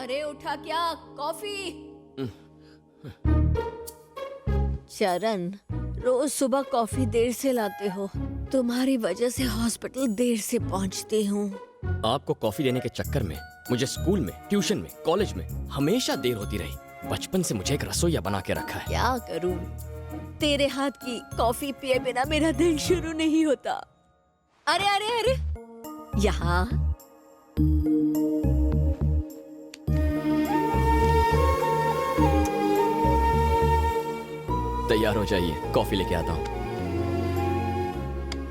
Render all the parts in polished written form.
अरे उठा क्या, कॉफी। चरण, रोज सुबह कॉफी देर से लाते हो, तुम्हारी वजह से हॉस्पिटल देर से पहुंचती हूँ। आपको कॉफी देने के चक्कर में मुझे स्कूल में, ट्यूशन में, कॉलेज में हमेशा देर होती रही। बचपन से मुझे एक रसोइया बना के रखा है। क्या करूँ, तेरे हाथ की कॉफी पिए बिना मेरा दिन शुरू नहीं होता। अरे अरे अरे, यहाँ तैयार हो जाइए, कॉफी लेके आता हूँ।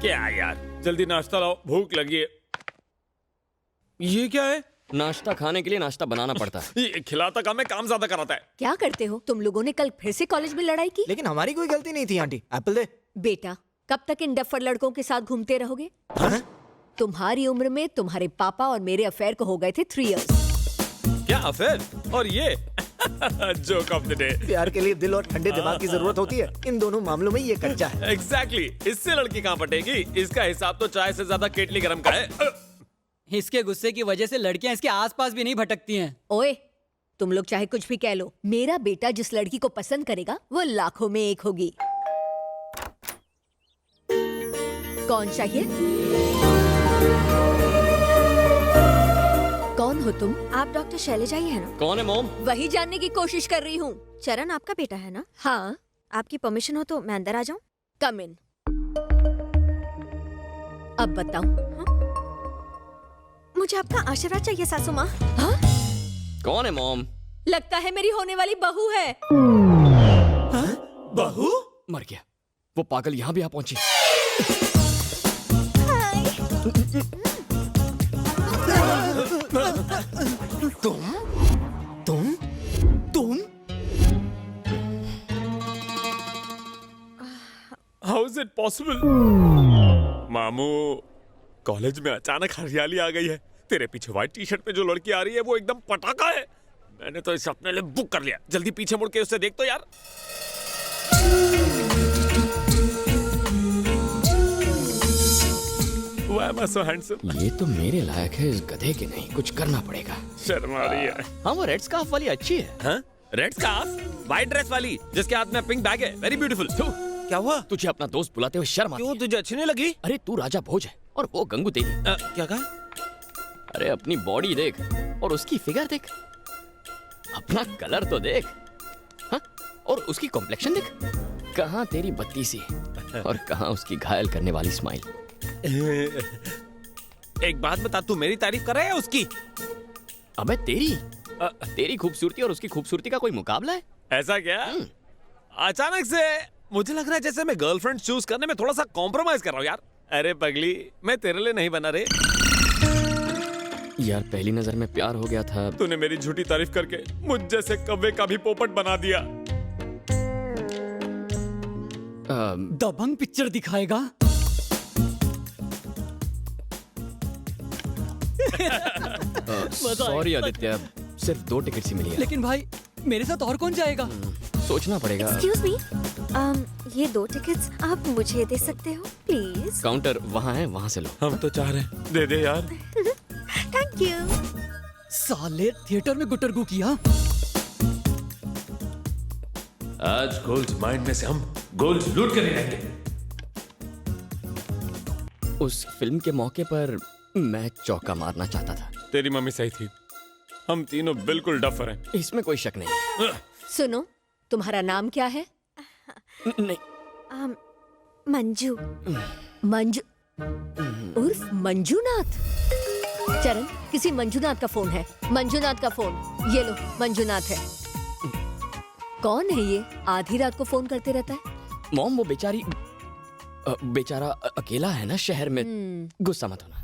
क्या यार, जल्दी नाश्ता लाओ, भूख लगी है। ये क्या है? नाश्ता खाने के लिए नाश्ता बनाना पड़ता है। ये खिलाता कम है, काम ज्यादा कराता है। क्या करते हो तुम लोगों ने? कल फिर से कॉलेज में लड़ाई की? लेकिन हमारी कोई गलती नहीं थी आंटी। एप्पल दे। बेटा, कब तक इन डफर लड़कों के साथ घूमते रहोगे? हाँ? तुम्हारी उम्र में तुम्हारे पापा और मेरे अफेयर को हो गए थे 3 इयर्स। क्या अफेयर? और ये जोक ऑफ द डे। प्यार के लिए दिल और ठंडे दिमाग की जरूरत होती है, इन दोनों मामलों में ये कच्चा है। एग्जैक्टली, इससे लड़की कहाँ पटेगी? इसका हिसाब तो चाय से ज्यादा केटली गरम का है। इसके गुस्से की वजह से लड़कियां इसके आसपास भी नहीं भटकती हैं। ओए, तुम लोग चाहे कुछ भी कह लो, मेरा बेटा जिस लड़की को पसंद करेगा वो लाखों में एक होगी। कौन चाहिए? कौन हो तुम? आप डॉक्टर शैलजा ही है ना? कौन है मॉम? वही जानने की कोशिश कर रही हूँ। चरण आपका बेटा है ना? हाँ, आपकी परमिशन हो तो मैं अंदर आ जाऊं? कम इन। अब बताओ। मुझे आपका आशीर्वाद चाहिए सासू माँ। हाँ? कौन है मॉम? लगता है मेरी होने वाली बहू है। बहू? मर गया, वो पागल यहाँ भी आ पहुंची। तुम हाउ इज इट पॉसिबल? मामू, कॉलेज में अचानक हरियाली आ गई है। तेरे पीछे व्हाइट टी शर्ट में जो लड़की आ रही है वो एकदम पटाखा है। मैंने तो इसे अपने लिए बुक कर लिया। जल्दी पीछे मुड़ के उसे देख तो यार। Why am I so handsome? ये तो मेरे लायक है, इस गधे के नहीं। कुछ करना पड़ेगा। शर्मा रही है। हाँ, वो रेड स्कार्फ वाली अच्छी है। हाँ? Red scarf? व्हाइट ड्रेस वाली जिसके हाथ में पिंक बैग है। Very beautiful. क्या हुआ? तुझे अपना दोस्त बुलाते हुए शर्म आती क्यों, है? तुझे अच्छी नहीं लगी? अरे तू राजा भोज है और वो गंगू तेरी। क्या कहा? अरे अपनी बॉडी देख और उसकी फिगर देख, अपना कलर तो देख। हाँ? और उसकी कॉम्प्लेक्शन देख। कहाँ तेरी बत्ती सी और कहाँ उसकी घायल करने वाली स्माइल। एक बात बता, तू मेरी तारीफ कर रहा है उसकी? अबे तेरी खूबसूरती और उसकी खूबसूरती का कोई मुकाबला है? ऐसा क्या? अचानक से मुझे लग रहा है जैसे मैं गर्लफ्रेंड चूज करने में थोड़ा सा कॉम्प्रोमाइज कर रहा हूँ यार। अरे पगली, मैं तेरे लिए नहीं बना रे। यार पहली नजर में प्यार हो गया था। तूने मेरी झूठी तारीफ करके मुझ जैसे कव्वे का भी पोपट बना दिया। दबंग पिक्चर दिखाएगा। सॉरी आदित्य, सिर्फ 2 टिकट ही मिली है। लेकिन भाई, मेरे साथ और कौन जाएगा? सोचना पड़ेगा। एक्सक्यूज मी, ये 2 टिकट्स आप मुझे दे सकते हो प्लीज? काउंटर वहाँ है, वहाँ से लो। हम तो चाह रहे हैं, दे दे यार। Thank you. साले थिएटर में गुटरगू किया। आज गोल्ड माइंड में से हम गोल्ड लूट कर रहेंगे। उस फिल्म के मौके पर मैं चौका मारना चाहता था। तेरी मम्मी सही थी, हम तीनों बिल्कुल डफर हैं। इसमें कोई शक नहीं। सुनो, तुम्हारा नाम क्या है? नहीं, मंजू। मंजू उर्फ मंजूनाथ। चरण, किसी मंजूनाथ का फोन है। मंजूनाथ का फोन ये लो। मंजूनाथ है। कौन है ये? आधी रात को फोन करते रहता है। मॉम वो बेचारा अकेला है ना शहर में। गुस्सा मत होना।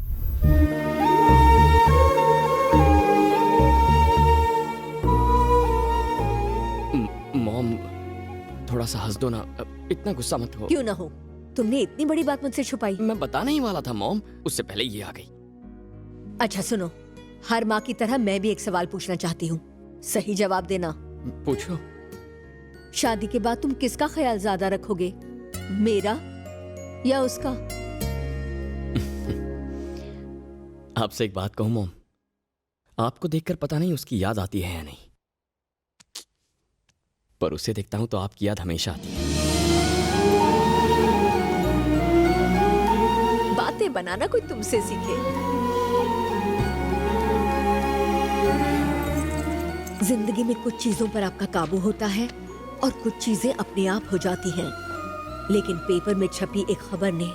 मॉम थोड़ा सा हंस दो ना, इतना गुस्सा मत हो। क्यों ना हो, तुमने इतनी बड़ी बात मुझसे छुपाई। मैं बताने ही वाला था मॉम, उससे पहले ये आ गई। अच्छा सुनो, हर माँ की तरह मैं भी एक सवाल पूछना चाहती हूँ, सही जवाब देना। पूछो। शादी के बाद तुम किसका ख्याल ज्यादा रखोगे, मेरा या उसका? आपसे एक बात कहूं मॉम, आपको देखकर पता नहीं उसकी याद आती है या नहीं, पर उसे देखता हूं तो आपकी याद हमेशा आती है। बातें बनाना कोई तुमसे सीखे। जिंदगी में कुछ चीजों पर आपका काबू होता है और कुछ चीजें अपने आप हो जाती हैं। लेकिन पेपर में छपी एक खबर ने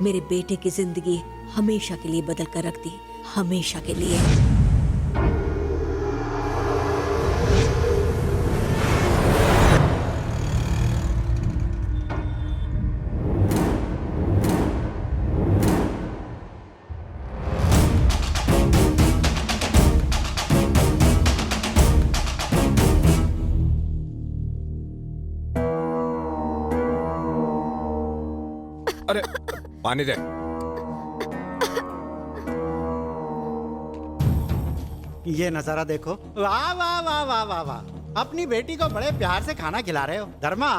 मेरे बेटे की जिंदगी हमेशा के लिए बदल कर रख दी, हमेशा के लिए। अरे पानी दे। ये नजारा देखो, वाह वाह वाह वाह वाह वाह। अपनी बेटी को बड़े प्यार से खाना खिला रहे हो। धर्मा,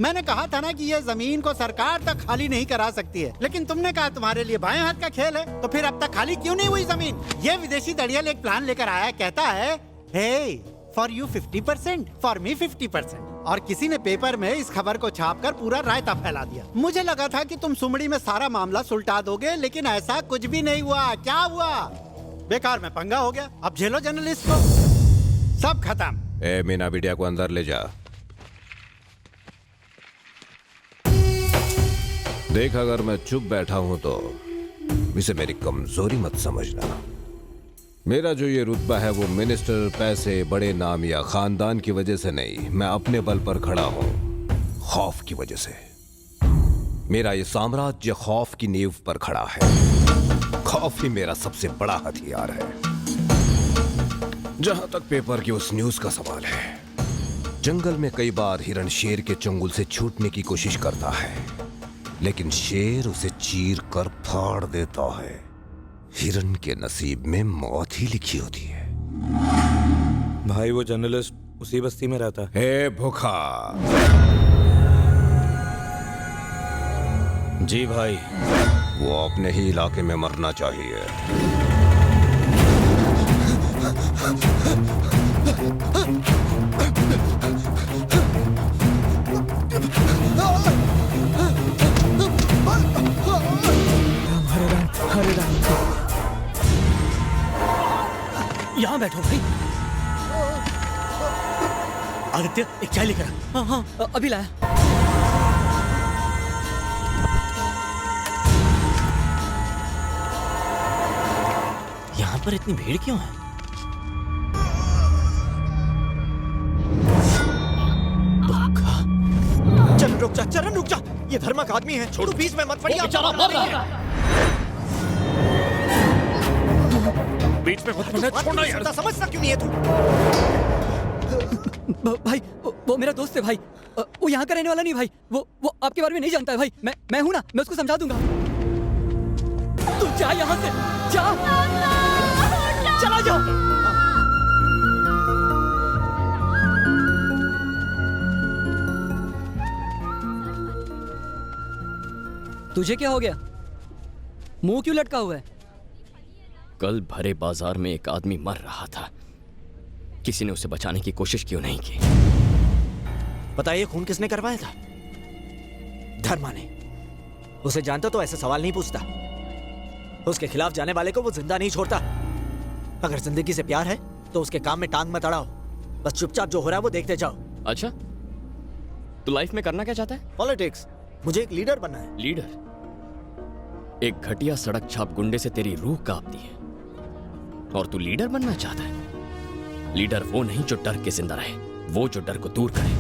मैंने कहा था ना कि ये जमीन को सरकार तक खाली नहीं करा सकती है, लेकिन तुमने कहा तुम्हारे लिए बाएं हाथ का खेल है, तो फिर अब तक खाली क्यों नहीं हुई जमीन? ये विदेशी दड़ियल एक प्लान लेकर आया, कहता है हे फॉर यू 50%, फॉर मी 50%। और किसी ने पेपर में इस खबर को छापकर पूरा रायता फैला दिया। मुझे लगा था कि तुम सुमड़ी में सारा मामला सुलटा दोगे, लेकिन ऐसा कुछ भी नहीं हुआ। क्या हुआ? बेकार में पंगा हो गया। अब झेलो जर्नलिस्ट को। सब खत्म। ए मीना, बिटिया को अंदर ले जा। देख, अगर मैं चुप बैठा हूं तो इसे मेरी कमजोरी मत समझना। मेरा जो ये रुतबा है वो मिनिस्टर, पैसे, बड़े नाम या खानदान की वजह से नहीं, मैं अपने बल पर खड़ा हूं, खौफ की वजह से। मेरा ये साम्राज्य खौफ की नींव पर खड़ा है। खौफ ही मेरा सबसे बड़ा हथियार है। जहां तक पेपर की उस न्यूज का सवाल है, जंगल में कई बार हिरण शेर के चंगुल से छूटने की कोशिश करता है, लेकिन शेर उसे चीर कर फाड़ देता है। हिरण के नसीब में मौत ही लिखी होती है। भाई वो जर्नलिस्ट उसी बस्ती में रहता है। हे भूखा। जी भाई। वो अपने ही इलाके में मरना चाहिए। यहाँ बैठो भाई। आदित्य, एक चाय लेकर आ। हाँ, अभी लाया। यहाँ पर इतनी भीड़ क्यों है? चरण रुक जा, चरण रुक जा। ये धर्मा का आदमी है, छोड़ो, बीच में मत पड़िए। बेचारा मर रहा है। बीच में मत पड़ना, छोड़ना यार। समझता क्यों नहीं है तू? भाई वो मेरा दोस्त है भाई। वो यहाँ का रहने वाला नहीं भाई। वो आपके बारे में नहीं जानता है भाई। मैं हूं ना, मैं उसको समझा दूंगा। तू जा यहाँ से, जा, चला जा। तुझे क्या हो गया? मुंह क्यों लटका हुआ है? कल भरे बाजार में एक आदमी मर रहा था, किसी ने उसे बचाने की कोशिश क्यों नहीं की? बताइए, खून किसने करवाया था? धर्मा ने। उसे जानता तो ऐसे सवाल नहीं पूछता। उसके खिलाफ जाने वाले को वो जिंदा नहीं छोड़ता। अगर जिंदगी से प्यार है तो उसके काम में टांग मत अड़ाओ, बस चुपचाप जो हो रहा है वो देखते जाओ। अच्छा, तू लाइफ में करना क्या चाहता है? पॉलिटिक्स। मुझे एक लीडर बनना है। लीडर? एक घटिया सड़क छाप गुंडे से तेरी रूह कांपती है और तू लीडर बनना चाहता है? लीडर वो नहीं जो डर के जिंदा रहे, वो जो डर को दूर करे।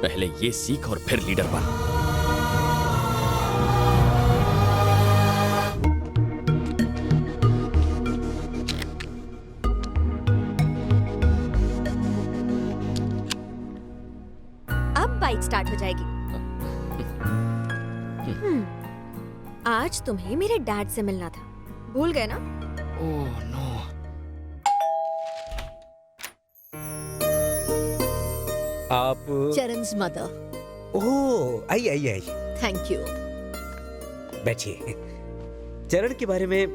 पहले ये सीख और फिर लीडर बन। अब बाइक स्टार्ट हो जाएगी। आज तुम्हें मेरे डैड से मिलना था, भूल गए ना? Oh no. आप? Charan's mother. Oh, I I I. Thank you. बैठिए। चरण के बारे में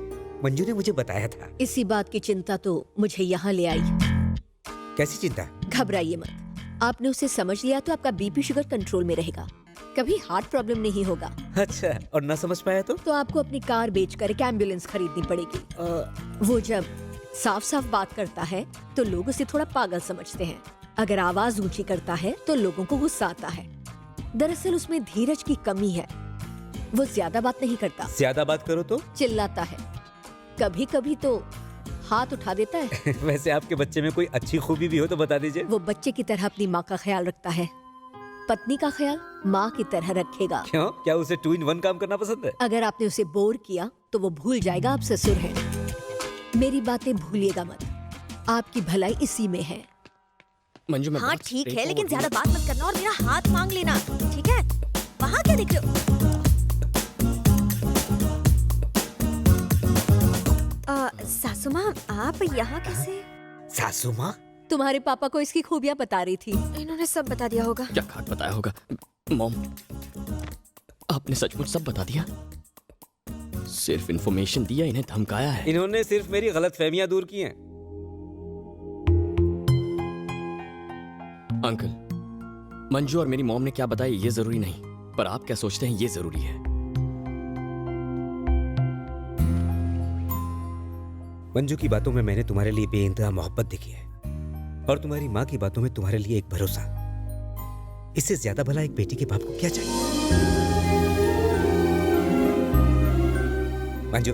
मंजू ने मुझे बताया था। इसी बात की चिंता तो मुझे यहाँ ले आई। कैसी चिंता? घबराइए मत, आपने उसे समझ लिया तो आपका बीपी शुगर कंट्रोल में रहेगा, कभी हार्ट प्रॉब्लम नहीं होगा। अच्छा, और ना समझ पाया तो आपको अपनी कार बेचकर एक एम्बुलेंस खरीदनी पड़ेगी। वो जब साफ साफ बात करता है तो लोग उसे थोड़ा पागल समझते हैं, अगर आवाज ऊंची करता है तो लोगों को गुस्सा आता है। दरअसल उसमें धीरज की कमी है, वो ज्यादा बात नहीं करता। ज्यादा बात करो तो चिल्लाता है, कभी कभी तो हाथ उठा देता है। वैसे आपके बच्चे में कोई अच्छी खूबी भी हो तो बता दीजिए। वो बच्चे की तरह अपनी माँ का ख्याल रखता है, पत्नी का ख्याल माँ की तरह रखेगा। क्यों? क्या उसे 2 in 1 काम करना पसंद है? अगर आपने उसे बोर किया तो वो भूल जाएगा आप ससुर हैं। मेरी बातें भूलिएगा मत, आपकी भलाई इसी में है। मंजू मैं हाँ बहुत ठीक है, straightforward लेकिन हूँ। ज्यादा बात मत करना और मेरा हाथ मांग लेना, ठीक है? वहाँ क्या देख रहे हो? सासू माँ, आप यहाँ कैसे? सासू माँ? तुम्हारे पापा को इसकी खूबियाँ बता रही थी। इन्होंने सब बता दिया होगा। क्या खाक बताया होगा? मॉम, आपने सचमुच सब बता दिया? सिर्फ इन्फॉर्मेशन दिया, इन्हें धमकाया है। इन्होंने सिर्फ मेरी गलतफहमियां दूर की हैं। अंकल, मंजू और मेरी मॉम ने क्या बताया ये जरूरी नहीं, पर आप क्या सोचते हैं ये जरूरी है। मंजू की बातों में मैंने तुम्हारे लिए बेइंतहा मोहब्बत देखी है, और तुम्हारी माँ की बातों में तुम्हारे लिए एक भरोसा। इससे ज्यादा भला एक बेटी के बाप को क्या चाहिए? मंजू,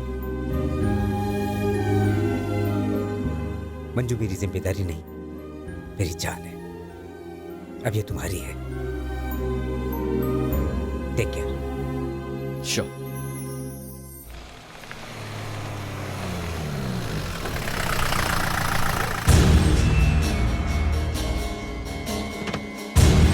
मंजू मेरी जिम्मेदारी नहीं, मेरी जान है। अब ये तुम्हारी है। Take care. श्योर।